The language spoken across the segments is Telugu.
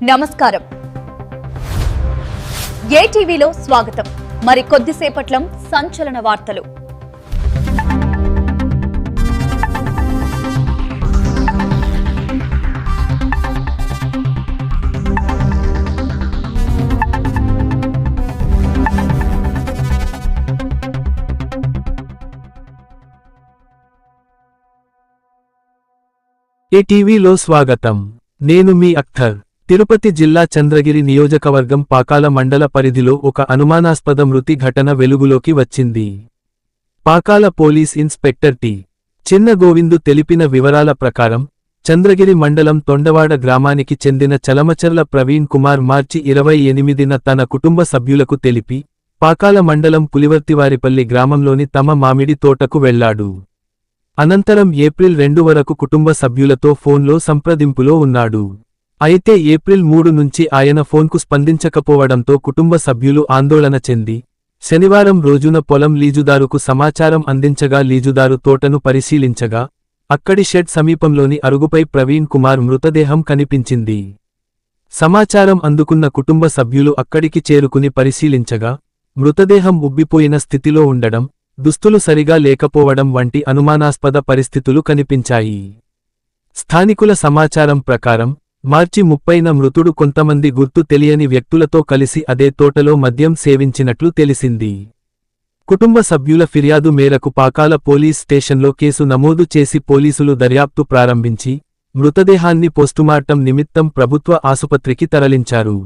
నమస్కారం. ఏటీవీలో స్వాగతం. మరి కొద్దిసేపట్లం సంచలన వార్తలు. ఏటీవీలో స్వాగతం. నేను మీ అఖ్తర్. తిరుపతి జిల్లా చంద్రగిరి నియోజకవర్గం పాకాల మండల పరిధిలో ఒక అనుమానాస్పద మృతి ఘటన వెలుగులోకి వచ్చింది. Pakala police inspector T. చిన్న గోవిందు తెలిపిన వివరాల ప్రకారం చంద్రగిరి మండలం తొండవాడ గ్రామానికి చెందిన చలమచర్ల ప్రవీణ్ కుమార్ మార్చి 28న తన కుటుంబ సభ్యులకు తెలిపి పాకాల మండలం పులివర్తివారిపల్లి గ్రామంలోని తమ మామిడి తోటకు వెళ్లాడు. అనంతరం ఏప్రిల్ 2 వరకు కుటుంబ సభ్యులతో ఫోన్లో సంప్రదింపులో ఉన్నాడు. అయితే ఏప్రిల్ 3 నుంచి ఆయన ఫోన్కు స్పందించకపోవడంతో కుటుంబ సభ్యులు ఆందోళన చెంది శనివారం రోజున పొలం లీజుదారుకు సమాచారం అందించగా లీజుదారు తోటను పరిశీలించగా అక్కడి షెడ్ సమీపంలోని అరుగుపై ప్రవీణ్ కుమార్ మృతదేహం కనిపించింది. సమాచారం అందుకున్న కుటుంబ సభ్యులు అక్కడికి చేరుకుని పరిశీలించగా మృతదేహం ఉబ్బిపోయిన స్థితిలో ఉండడం, దుస్తులు సరిగా లేకపోవడం వంటి అనుమానాస్పద పరిస్థితులు కనిపించాయి. స్థానికుల సమాచారం ప్రకారం మార్చి 30న మృతుడు కొంతమంది గుర్తు తెలియని వ్యక్తులతో కలిసి అదే తోటలో మద్యం సేవించినట్లు తెలిసింది. కుటుంబ సభ్యుల ఫిర్యాదు మేరకు పాకాల పోలీస్ స్టేషన్లో కేసు నమోదు చేసి పోలీసులు దర్యాప్తు ప్రారంభించి మృతదేహాన్ని పోస్టుమార్టం నిమిత్తం ప్రభుత్వ ఆసుపత్రికి తరలించారు.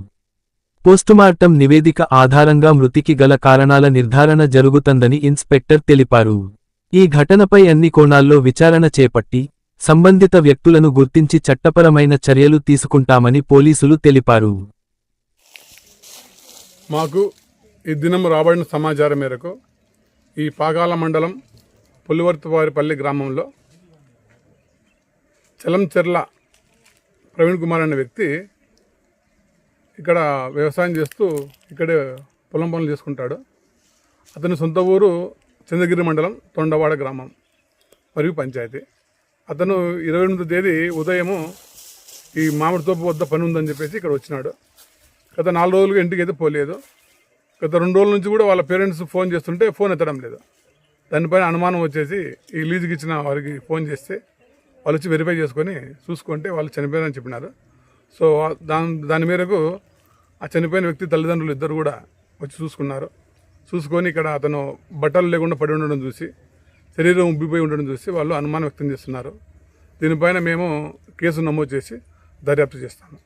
పోస్టుమార్టం నివేదిక ఆధారంగా మృతికి గల కారణాల నిర్ధారణ జరుగుతుందని ఇన్స్పెక్టర్ తెలిపారు. ఈ ఘటనపై అన్ని కోణాల్లో విచారణ చేపట్టి సంబంధిత వ్యక్తులను గుర్తించి చట్టపరమైన చర్యలు తీసుకుంటామని పోలీసులు తెలిపారు. మాకు ఈ దినం రాబడిన సమాచారం మేరకు ఈ పాకాల మండలం పులివర్తివారిపల్లి గ్రామంలో చలంచెర్ల ప్రవీణ్ కుమార్ అనే వ్యక్తి ఇక్కడ వ్యవసాయం చేస్తూ ఇక్కడే పొలం పనులు చేసుకుంటాడు. అతని సొంత ఊరు చంద్రగిరి మండలం తొండవాడ గ్రామం మరియు పంచాయతీ. అతను 28వ తేదీ ఉదయము ఈ మామిడి తోపు వద్ద పని ఉందని చెప్పేసి ఇక్కడ వచ్చినాడు. గత 4 రోజులుగా ఇంటికి అయితే పోలేదు. గత 2 రోజుల నుంచి కూడా వాళ్ళ పేరెంట్స్ ఫోన్ చేస్తుంటే ఫోన్ ఎత్తడం లేదు. దానిపైన అనుమానం వచ్చేసి ఈ లీజుకి ఇచ్చిన వారికి ఫోన్ చేస్తే వాళ్ళు వచ్చి వెరిఫై చేసుకొని చూసుకుంటే వాళ్ళు చనిపోయారని చెప్పినారు. సో దాని మేరకు ఆ చనిపోయిన వ్యక్తి తల్లిదండ్రులు ఇద్దరు కూడా వచ్చి చూసుకొని ఇక్కడ అతను బట్టలు లేకుండా పడి ఉండడం చూసి, శరీరం ఉబ్బిపోయి ఉండడం చూసి వాళ్ళు అనుమానం వ్యక్తం చేస్తున్నారు. దీనిపైన మేము కేసు నమోదు చేసి దర్యాప్తు చేస్తాము.